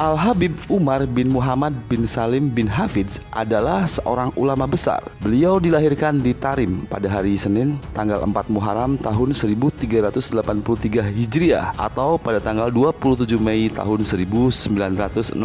Al-Habib Umar bin Muhammad bin Salim bin Hafidz adalah seorang ulama besar. Beliau dilahirkan di Tarim pada hari Senin tanggal 4 Muharram tahun 1383 Hijriah atau pada tanggal 27 Mei tahun 1963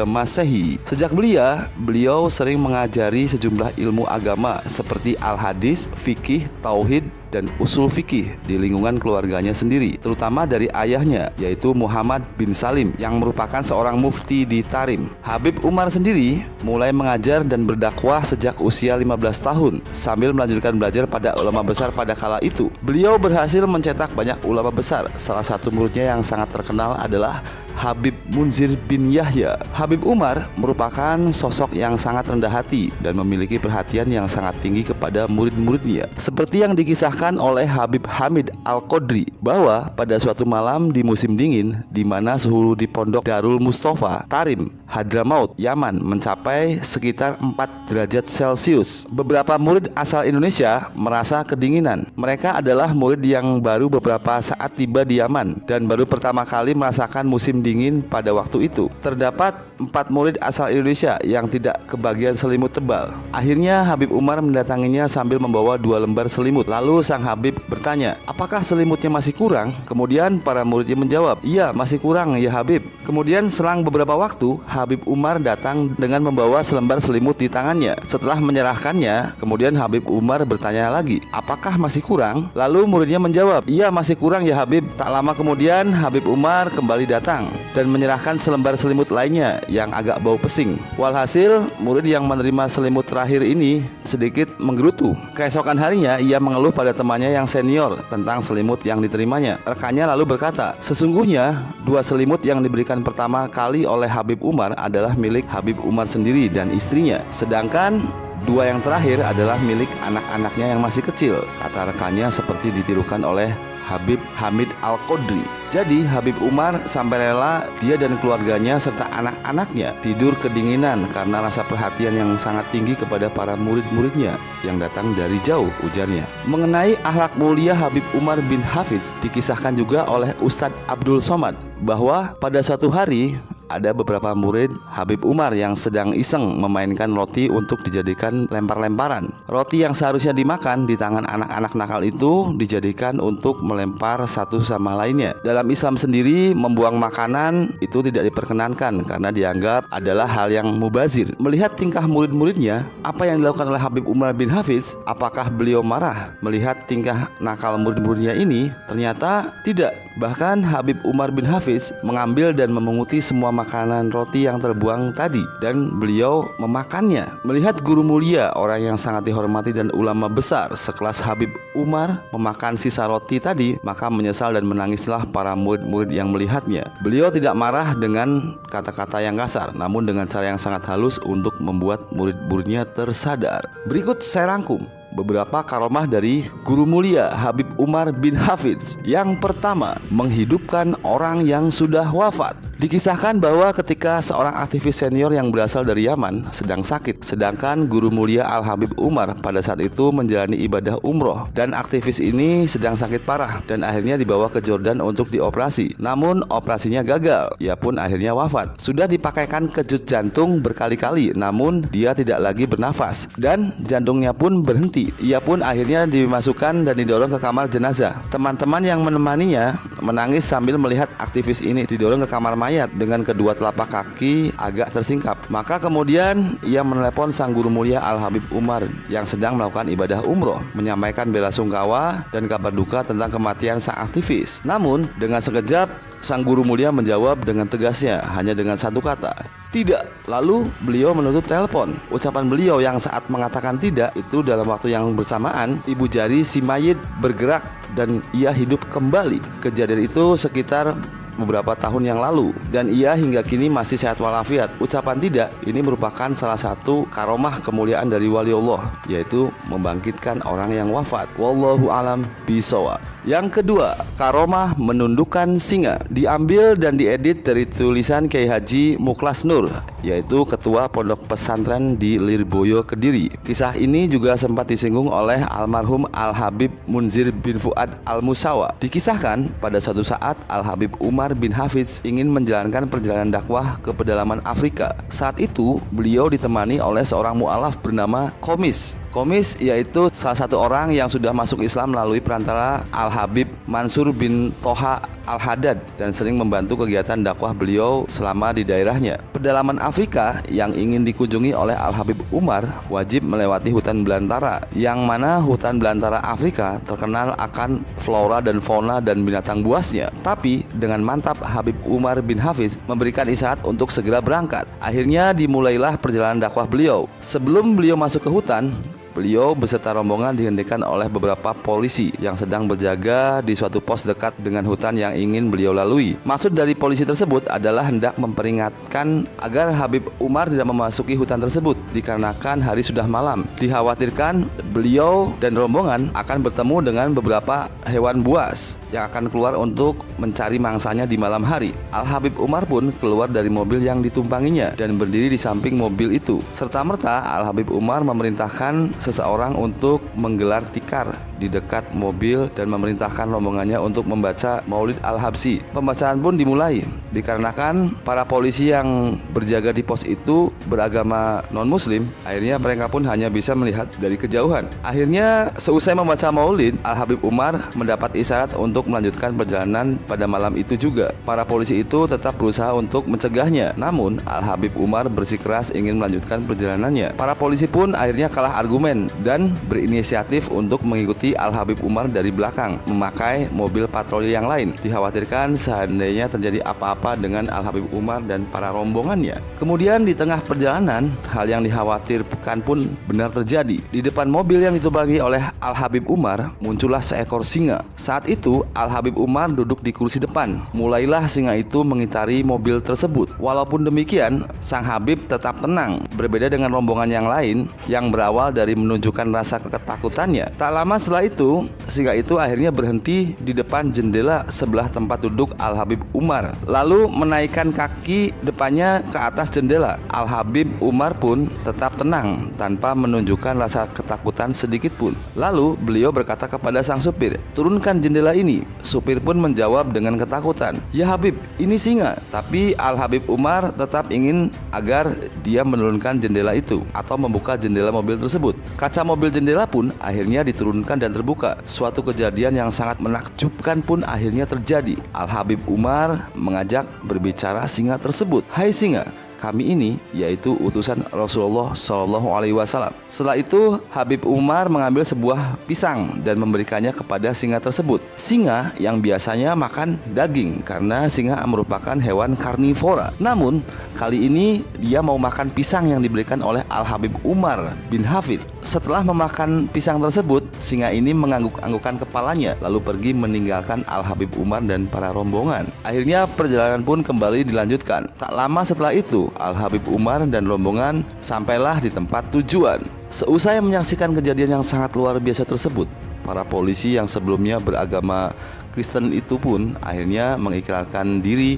Masehi. Sejak belia, beliau sering mengajari sejumlah ilmu agama seperti al-hadis, fikih, tauhid, dan usul fikih di lingkungan keluarganya sendiri, terutama dari ayahnya yaitu Muhammad bin Salim yang merupakan seorang mufti di Tarim. Habib Umar sendiri mulai mengajar dan berdakwah sejak usia 15 tahun sambil melanjutkan belajar pada ulama besar pada kala itu. Beliau berhasil mencetak banyak ulama besar. Salah satu muridnya yang sangat terkenal adalah Habib Munzir bin Yahya. Habib Umar merupakan sosok yang sangat rendah hati dan memiliki perhatian yang sangat tinggi kepada murid-muridnya. Seperti yang dikisahkan oleh Habib Hamid Al-Qodri bahwa pada suatu malam di musim dingin di mana suhu di pondok Darul Mustafa, Tarim, Hadramaut, Yaman mencapai sekitar 4 derajat Celcius. Beberapa murid asal Indonesia merasa kedinginan. Mereka adalah murid yang baru beberapa saat tiba di Yaman dan baru pertama kali merasakan musim dingin pada waktu itu. Terdapat 4 murid asal Indonesia yang tidak kebagian selimut tebal. Akhirnya Habib Umar mendatanginya sambil membawa 2 lembar selimut. Lalu sang Habib bertanya, apakah selimutnya masih kurang? Kemudian para muridnya menjawab, iya masih kurang ya Habib. Kemudian selang beberapa waktu, Habib Umar datang dengan membawa selembar selimut di tangannya. Setelah menyerahkannya, kemudian Habib Umar bertanya lagi, apakah masih kurang? Lalu muridnya menjawab, iya masih kurang ya Habib. Tak lama kemudian Habib Umar kembali datang dan menyerahkan selembar selimut lainnya yang agak bau pesing. Walhasil, murid yang menerima selimut terakhir ini sedikit menggerutu. Keesokan harinya, ia mengeluh pada temannya yang senior tentang selimut yang diterimanya. Rekannya lalu berkata, sesungguhnya 2 selimut yang diberikan pertama kali oleh Habib Umar adalah milik Habib Umar sendiri dan istrinya, sedangkan 2 yang terakhir adalah milik anak-anaknya yang masih kecil, kata rekannya seperti ditirukan oleh Habib Hamid Al-Qodri. Jadi Habib Umar sampai rela dia dan keluarganya serta anak-anaknya tidur kedinginan karena rasa perhatian yang sangat tinggi kepada para murid-muridnya yang datang dari jauh, ujarnya. Mengenai akhlak mulia Habib Umar bin Hafidz dikisahkan juga oleh Ustadz Abdul Somad bahwa pada suatu hari ada beberapa murid Habib Umar yang sedang iseng memainkan roti untuk dijadikan lempar-lemparan. Roti yang seharusnya dimakan di tangan anak-anak nakal itu dijadikan untuk melempar satu sama lainnya. Dalam Islam sendiri, membuang makanan itu tidak diperkenankan karena dianggap adalah hal yang mubazir. Melihat tingkah murid-muridnya, apa yang dilakukan oleh Habib Umar bin Hafidz, apakah beliau marah melihat tingkah nakal murid-muridnya ini? Ternyata tidak. Bahkan Habib Umar bin Hafidz mengambil dan memunguti semua makanan roti yang terbuang tadi dan beliau memakannya. Melihat guru mulia, orang yang sangat dihormati dan ulama besar sekelas Habib Umar memakan sisa roti tadi, maka menyesal dan menangislah para murid-murid yang melihatnya. Beliau tidak marah dengan kata-kata yang kasar, namun dengan cara yang sangat halus untuk membuat murid-muridnya tersadar. Berikut saya rangkum beberapa karomah dari guru mulia Habib Umar bin Hafidz. Yang pertama, menghidupkan orang yang sudah wafat. Dikisahkan bahwa ketika seorang aktivis senior yang berasal dari Yaman sedang sakit, sedangkan guru mulia Al-Habib Umar pada saat itu menjalani ibadah umroh, dan aktivis ini sedang sakit parah dan akhirnya dibawa ke Jordan untuk dioperasi. Namun operasinya gagal, ia pun akhirnya wafat. Sudah dipakaikan kejut jantung berkali-kali, namun dia tidak lagi bernafas dan jantungnya pun berhenti. Ia pun akhirnya dimasukkan dan didorong ke kamar jenazah. Teman-teman yang menemaninya menangis sambil melihat aktivis ini didorong ke kamar mayat dengan kedua telapak kaki agak tersingkap. Maka kemudian ia menelepon sang guru mulia Al-Habib Umar yang sedang melakukan ibadah umroh, menyampaikan bela sungkawa dan kabar duka tentang kematian sang aktivis. Namun dengan sekejap sang guru mulia menjawab dengan tegasnya hanya dengan satu kata, tidak. Lalu beliau menutup telepon. Ucapan beliau yang saat mengatakan tidak itu dalam waktu yang bersamaan ibu jari si mayit bergerak dan ia hidup kembali. Kejadian itu sekitar beberapa tahun yang lalu dan ia hingga kini masih sehat walafiat. Ucapan tidak ini merupakan salah satu karomah kemuliaan dari wali Allah, yaitu membangkitkan orang yang wafat. Wallahu alam bishawab. Yang kedua, karomah menundukkan singa. Diambil dan diedit dari tulisan Kiai Haji Muklas Nur, yaitu ketua pondok pesantren di Lirboyo, Kediri. Kisah ini juga sempat disinggung oleh almarhum Al-Habib Munzir bin Fuad Al-Musawa. Dikisahkan pada suatu saat Al-Habib Umar Umar bin Hafidz ingin menjalankan perjalanan dakwah ke pedalaman Afrika. Saat itu beliau ditemani oleh seorang mu'alaf bernama Qomis. Qomis yaitu salah satu orang yang sudah masuk Islam melalui perantara Al-Habib Mansur bin Toha Al-Haddad dan sering membantu kegiatan dakwah beliau selama di daerahnya. Pedalaman Afrika yang ingin dikunjungi oleh Al-Habib Umar wajib melewati hutan belantara, yang mana hutan belantara Afrika terkenal akan flora dan fauna dan binatang buasnya. Tapi dengan mantap Habib Umar bin Hafidz memberikan isyarat untuk segera berangkat. Akhirnya dimulailah perjalanan dakwah beliau. Sebelum beliau masuk ke hutan, beliau beserta rombongan dihentikan oleh beberapa polisi yang sedang berjaga di suatu pos dekat dengan hutan yang ingin beliau lalui. Maksud dari polisi tersebut adalah hendak memperingatkan agar Habib Umar tidak memasuki hutan tersebut dikarenakan hari sudah malam. Dikhawatirkan beliau dan rombongan akan bertemu dengan beberapa hewan buas yang akan keluar untuk mencari mangsanya di malam hari. Al-Habib Umar pun keluar dari mobil yang ditumpanginya dan berdiri di samping mobil itu. Serta-merta Al-Habib Umar memerintahkan seseorang untuk menggelar tikar di dekat mobil dan memerintahkan rombongannya untuk membaca Maulid Al-Habsyi. Pembacaan pun dimulai dikarenakan para polisi yang berjaga di pos itu beragama non-muslim. Akhirnya mereka pun hanya bisa melihat dari kejauhan. Akhirnya seusai membaca Maulid, Al-Habib Umar mendapat isyarat untuk melanjutkan perjalanan pada malam itu juga. Para polisi itu tetap berusaha untuk mencegahnya, namun Al-Habib Umar bersikeras ingin melanjutkan perjalanannya. Para polisi pun akhirnya kalah argumen dan berinisiatif untuk mengikuti Al-Habib Umar dari belakang memakai mobil patroli yang lain. Dikhawatirkan seandainya terjadi apa-apa dengan Al-Habib Umar dan para rombongannya. Kemudian di tengah perjalanan, hal yang dikhawatirkan pun benar terjadi. Di depan mobil yang ditumpangi oleh Al-Habib Umar muncullah seekor singa. Saat itu Al-Habib Umar duduk di kursi depan. Mulailah singa itu mengitari mobil tersebut. Walaupun demikian, sang Habib tetap tenang. Berbeda dengan rombongan yang lain yang berawal dari menunjukkan rasa ketakutannya. Tak lama setelah itu, singa itu akhirnya berhenti di depan jendela sebelah tempat duduk Al-Habib Umar, lalu menaikkan kaki depannya ke atas jendela. Al-Habib Umar pun tetap tenang tanpa menunjukkan rasa ketakutan sedikit pun. Lalu beliau berkata kepada sang supir, "Turunkan jendela ini." Supir pun menjawab dengan ketakutan, "Ya Habib, ini singa." Tapi Al-Habib Umar tetap ingin agar dia menurunkan jendela itu atau membuka jendela mobil tersebut. Kaca mobil jendela pun akhirnya diturunkan dan terbuka. Suatu kejadian yang sangat menakjubkan pun akhirnya terjadi. Al-Habib Umar mengajak berbicara singa tersebut, "Hai singa, kami ini yaitu utusan Rasulullah SAW." Setelah itu Habib Umar mengambil sebuah pisang dan memberikannya kepada singa tersebut. Singa yang biasanya makan daging karena singa merupakan hewan karnivora. Namun kali ini dia mau makan pisang yang diberikan oleh Al-Habib Umar bin Hafidz. Setelah memakan pisang tersebut, singa ini mengangguk-anggukkan kepalanya lalu pergi meninggalkan Al-Habib Umar dan para rombongan. Akhirnya perjalanan pun kembali dilanjutkan. Tak lama setelah itu Al-Habib Umar dan rombongan sampailah di tempat tujuan. Seusai menyaksikan kejadian yang sangat luar biasa tersebut, para polisi yang sebelumnya beragama Kristen itu pun akhirnya mengikrarkan diri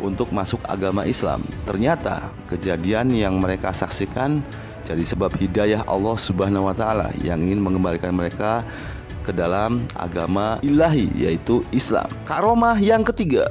untuk masuk agama Islam. Ternyata kejadian yang mereka saksikan jadi sebab hidayah Allah Subhanahu wa Ta'ala yang ingin mengembalikan mereka ke dalam agama ilahi, yaitu Islam. Karomah yang ketiga,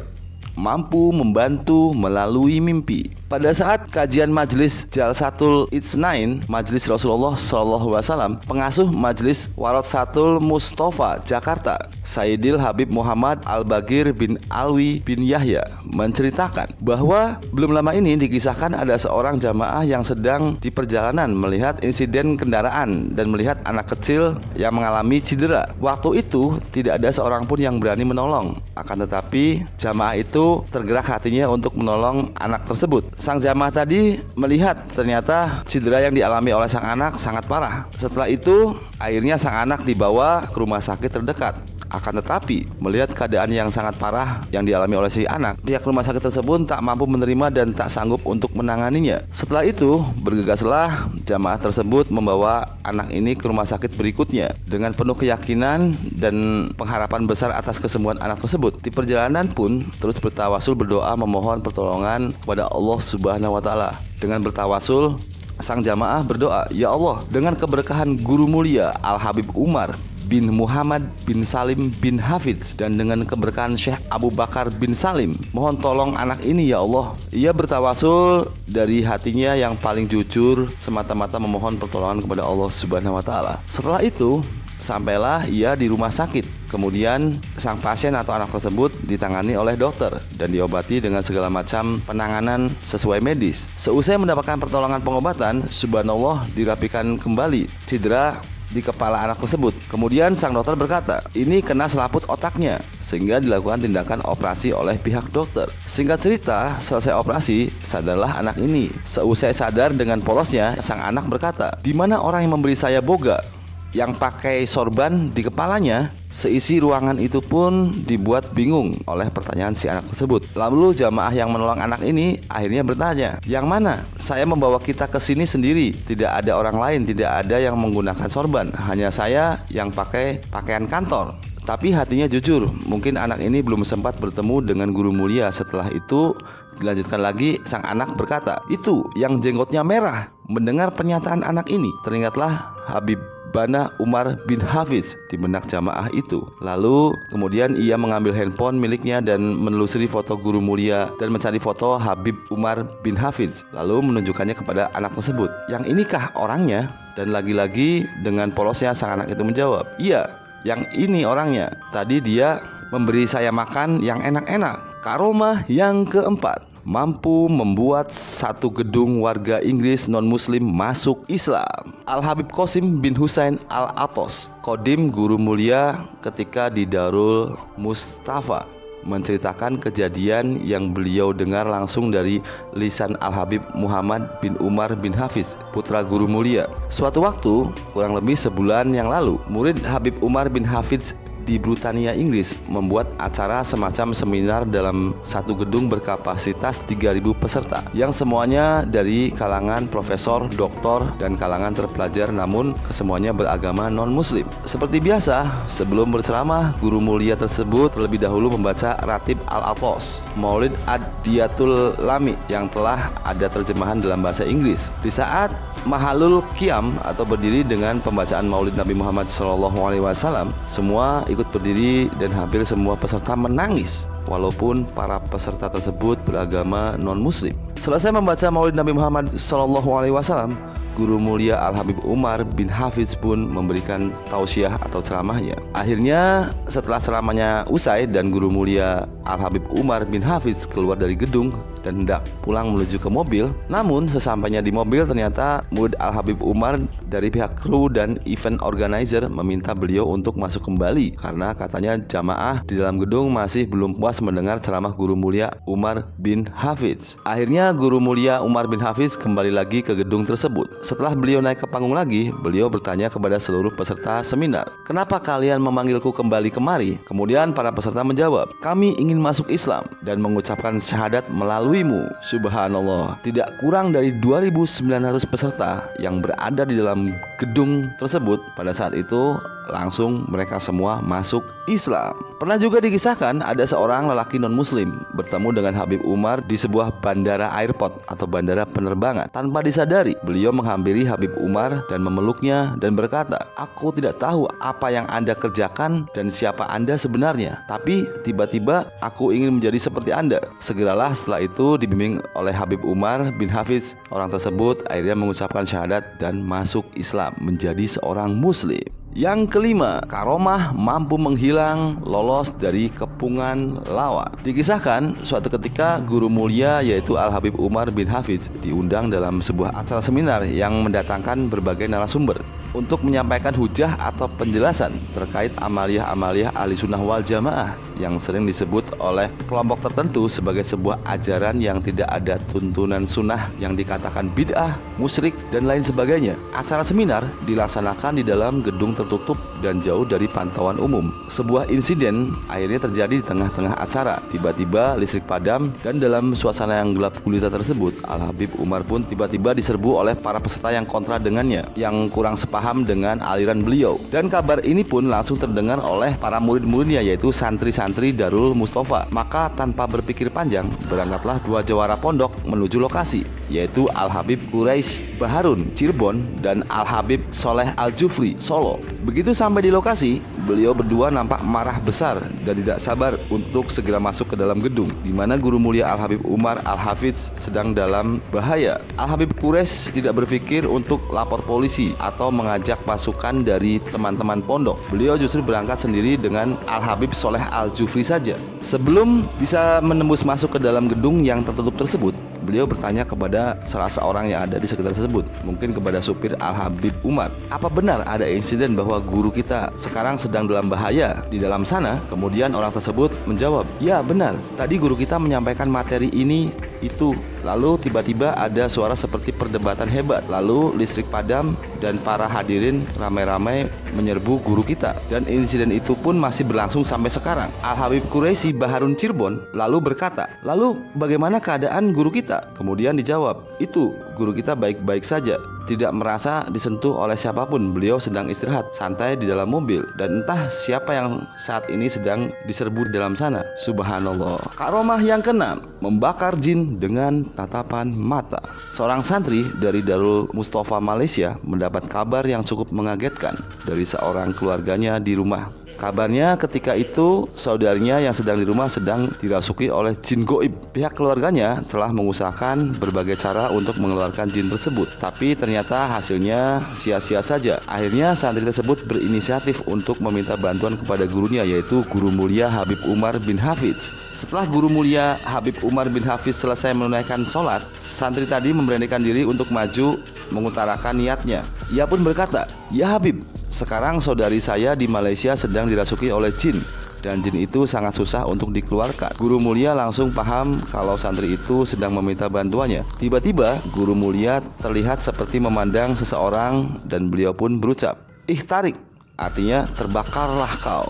mampu membantu melalui mimpi. Pada saat kajian Majelis Jalsatul Itsnain, Majelis Rasulullah SAW, pengasuh Majelis Waratsatul Mustofa Jakarta, Sayyidil Habib Muhammad Al-Bagir bin Alwi bin Yahya, menceritakan bahwa belum lama ini dikisahkan ada seorang jamaah yang sedang di perjalanan melihat insiden kendaraan dan melihat anak kecil yang mengalami cedera. Waktu itu tidak ada seorang pun yang berani menolong. Akan tetapi jamaah itu tergerak hatinya untuk menolong anak tersebut. Sang jamaah tadi melihat ternyata cedera yang dialami oleh sang anak sangat parah. Setelah itu akhirnya sang anak dibawa ke rumah sakit terdekat. Akan tetapi melihat keadaan yang sangat parah yang dialami oleh si anak, pihak rumah sakit tersebut tak mampu menerima dan tak sanggup untuk menanganinya. Setelah itu bergegaslah jamaah tersebut membawa anak ini ke rumah sakit berikutnya dengan penuh keyakinan dan pengharapan besar atas kesembuhan anak tersebut. Di perjalanan pun terus bertawasul berdoa memohon pertolongan kepada Allah Subhanahu wa Ta'ala. Dengan bertawasul, sang jamaah berdoa, "Ya Allah, dengan keberkahan guru mulia Al-Habib Umar bin Muhammad bin Salim bin Hafidz dan dengan keberkahan Syekh Abu Bakar bin Salim, mohon tolong anak ini ya Allah. Ia bertawasul dari hatinya yang paling jujur, semata-mata memohon pertolongan kepada Allah Subhanahu wa taala. Setelah itu sampailah ia di rumah sakit. Kemudian sang pasien atau anak tersebut ditangani oleh dokter dan diobati dengan segala macam penanganan sesuai medis. Seusai mendapatkan pertolongan pengobatan, subhanallah, dirapikan kembali cedera di kepala anak tersebut. Kemudian sang dokter berkata, ini kena selaput otaknya, sehingga dilakukan tindakan operasi oleh pihak dokter. Singkat cerita, selesai operasi, sadarlah anak ini. Seusai sadar dengan polosnya, sang anak berkata, di mana orang yang memberi saya boga yang pakai sorban di kepalanya? Seisi ruangan itu pun dibuat bingung oleh pertanyaan si anak tersebut. Lalu jamaah yang menolong anak ini akhirnya bertanya, yang mana? Saya membawa kita ke sini sendiri, tidak ada orang lain, tidak ada yang menggunakan sorban, hanya saya yang pakai pakaian kantor. Tapi hatinya jujur, mungkin anak ini belum sempat bertemu dengan guru mulia. Setelah itu dilanjutkan lagi, sang anak berkata, itu yang jenggotnya merah. Mendengar pernyataan anak ini, teringatlah Habib Bana Umar bin Hafidz di benak jamaah itu. Lalu kemudian ia mengambil handphone miliknya dan menelusuri foto guru mulia dan mencari foto Habib Umar bin Hafidz, lalu menunjukkannya kepada anak tersebut. Yang inikah orangnya? Dan lagi-lagi dengan polosnya sang anak itu menjawab, iya, yang ini orangnya. Tadi dia memberi saya makan yang enak-enak. Karomah yang keempat, mampu membuat satu gedung warga Inggris non-muslim masuk Islam. Al-Habib Qasim bin Husain Al-Atos, Kodim guru mulia ketika di Darul Mustafa, menceritakan kejadian yang beliau dengar langsung dari lisan Al-Habib Muhammad bin Umar bin Hafidz, putra guru mulia. Suatu waktu, kurang lebih sebulan yang lalu, murid Habib Umar bin Hafidz di Britania, Inggris membuat acara semacam seminar dalam satu gedung berkapasitas 3.000 peserta yang semuanya dari kalangan profesor, doktor, dan kalangan terpelajar, namun kesemuanya beragama non-muslim. Seperti biasa, sebelum berceramah, guru mulia tersebut terlebih dahulu membaca Ratib Al-Atos, Maulid Ad-Diyatul Lami, yang telah ada terjemahan dalam bahasa Inggris. Di saat Mahalul Qiyam atau berdiri dengan pembacaan Maulid Nabi Muhammad SAW, semua ikut berdiri dan hampir semua peserta menangis, walaupun para peserta tersebut beragama non-muslim. Selesai membaca Maulid Nabi Muhammad SAW, guru mulia Al-Habib Umar bin Hafidz pun memberikan tausiah atau ceramahnya. Akhirnya setelah ceramahnya usai dan guru mulia Al-Habib Umar bin Hafidz keluar dari gedung dan hendak pulang menuju ke mobil, namun sesampainya di mobil ternyata murid Al-Habib Umar dari pihak kru dan event organizer meminta beliau untuk masuk kembali karena katanya jamaah di dalam gedung masih belum puas mendengar ceramah guru mulia Umar bin Hafidz. Akhirnya guru mulia Umar bin Hafidz kembali lagi ke gedung tersebut. Setelah beliau naik ke panggung lagi, beliau bertanya kepada seluruh peserta seminar, kenapa kalian memanggilku kembali kemari? Kemudian para peserta menjawab, kami ingin masuk Islam dan mengucapkan syahadat melaluimu. Subhanallah, tidak kurang dari 2.900 peserta yang berada di dalam gedung tersebut pada saat itu langsung mereka semua masuk Islam. Pernah juga dikisahkan ada seorang lelaki non-muslim bertemu dengan Habib Umar di sebuah bandara airport atau bandara penerbangan. Tanpa disadari, beliau menghampiri Habib Umar dan memeluknya dan berkata, aku tidak tahu apa yang Anda kerjakan dan siapa Anda sebenarnya, tapi tiba-tiba aku ingin menjadi seperti Anda. Segeralah setelah itu dibimbing oleh Habib Umar bin Hafidz, orang tersebut akhirnya mengucapkan syahadat dan masuk Islam menjadi seorang muslim. Yang kelima, karomah mampu menghilang lolos dari kepungan lawan. Dikisahkan suatu ketika guru mulia yaitu Al-Habib Umar bin Hafidz diundang dalam sebuah acara seminar yang mendatangkan berbagai narasumber untuk menyampaikan hujah atau penjelasan terkait amaliyah-amaliyah ahli sunnah wal jamaah yang sering disebut oleh kelompok tertentu sebagai sebuah ajaran yang tidak ada tuntunan sunnah, yang dikatakan bid'ah, musyrik, dan lain sebagainya. Acara seminar dilaksanakan di dalam gedung tertutup dan jauh dari pantauan umum. Sebuah insiden akhirnya terjadi di tengah-tengah acara. Tiba-tiba listrik padam dan dalam suasana yang gelap gulita tersebut, Al-Habib Umar pun tiba-tiba diserbu oleh para peserta yang kontra dengannya, yang kurang sepakat paham dengan aliran beliau. Dan kabar ini pun langsung terdengar oleh para murid-muridnya, yaitu santri-santri Darul Mustafa. Maka tanpa berpikir panjang, berangkatlah dua jawara pondok menuju lokasi, yaitu Al-Habib Quraisy Baharun Cirebon dan Al-Habib Soleh Al-Jufri Solo. Begitu sampai di lokasi, beliau berdua nampak marah besar dan tidak sabar untuk segera masuk ke dalam gedung di mana Guru Mulia Al-Habib Umar Al-Hafidz sedang dalam bahaya. Al-Habib Quraisy tidak berpikir untuk lapor polisi atau mengajak pasukan dari teman-teman pondok. Beliau justru berangkat sendiri dengan Al-Habib Soleh Al-Jufri saja. Sebelum bisa menembus masuk ke dalam gedung yang tertutup tersebut, beliau bertanya kepada salah seorang yang ada di sekitar tersebut, mungkin kepada supir Al-Habib Umar, apa benar ada insiden bahwa guru kita sekarang sedang dalam bahaya di dalam sana? Kemudian orang tersebut menjawab, ya benar, tadi guru kita menyampaikan materi ini itu. Lalu tiba-tiba ada suara seperti perdebatan hebat. Lalu listrik padam dan para hadirin ramai-ramai menyerbu guru kita. Dan insiden itu pun masih berlangsung sampai sekarang. Al-Habib Quraisy Baharun Cirebon lalu berkata, lalu bagaimana keadaan guru kita? Kemudian dijawab, itu guru kita baik-baik saja, tidak merasa disentuh oleh siapapun. Beliau sedang istirahat santai di dalam mobil, dan entah siapa yang saat ini sedang diserbu di dalam sana. Subhanallah. Karomah yang keenam, membakar jin dengan tatapan mata. Seorang santri dari Darul Mustafa Malaysia mendapat kabar yang cukup mengagetkan dari seorang keluarganya di rumah. Kabarnya ketika itu saudarinya yang sedang di rumah sedang dirasuki oleh jin goib. Pihak keluarganya telah mengusahakan berbagai cara untuk mengeluarkan jin tersebut, tapi ternyata hasilnya sia-sia saja. Akhirnya santri tersebut berinisiatif untuk meminta bantuan kepada gurunya, yaitu Guru Mulia Habib Umar bin Hafidz. Setelah Guru Mulia Habib Umar bin Hafidz selesai menunaikan sholat, santri tadi memberanikan diri untuk maju mengutarakan niatnya. Ia pun berkata, ya Habib, sekarang saudari saya di Malaysia sedang dirasuki oleh jin, dan jin itu sangat susah untuk dikeluarkan. Guru Mulia langsung paham kalau santri itu sedang meminta bantuannya. Tiba-tiba Guru Mulia terlihat seperti memandang seseorang dan beliau pun berucap, ihtarik, artinya terbakarlah kau.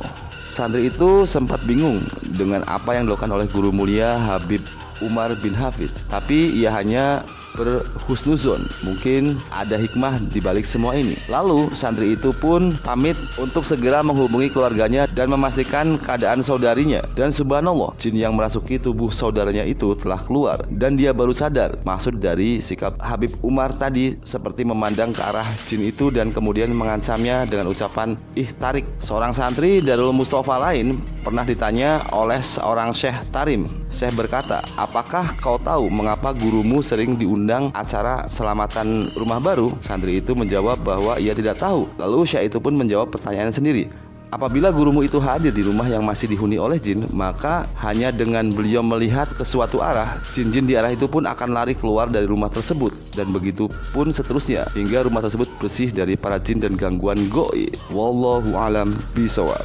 Santri itu sempat bingung dengan apa yang dilakukan oleh Guru Mulia Habib Umar bin Hafidz, tapi ia hanya berhusnuzon, mungkin ada hikmah di balik semua ini. Lalu santri itu pun pamit untuk segera menghubungi keluarganya dan memastikan keadaan saudarinya. Dan subhanallah, jin yang merasuki tubuh saudaranya itu telah keluar, dan dia baru sadar maksud dari sikap Habib Umar tadi, seperti memandang ke arah jin itu dan kemudian mengancamnya dengan ucapan ihtarik. Seorang santri Darul Mustafa lain pernah ditanya oleh seorang Syekh Tarim. Syekh berkata, apakah kau tahu mengapa gurumu sering diundang acara selamatan rumah baru? Santri itu menjawab bahwa ia tidak tahu. Lalu Syekh itu pun menjawab pertanyaan sendiri. Apabila gurumu itu hadir di rumah yang masih dihuni oleh jin, maka hanya dengan beliau melihat ke suatu arah, jin-jin di arah itu pun akan lari keluar dari rumah tersebut. Dan begitu pun seterusnya, hingga rumah tersebut bersih dari para jin dan gangguan goib. Wallahu alam bishawab.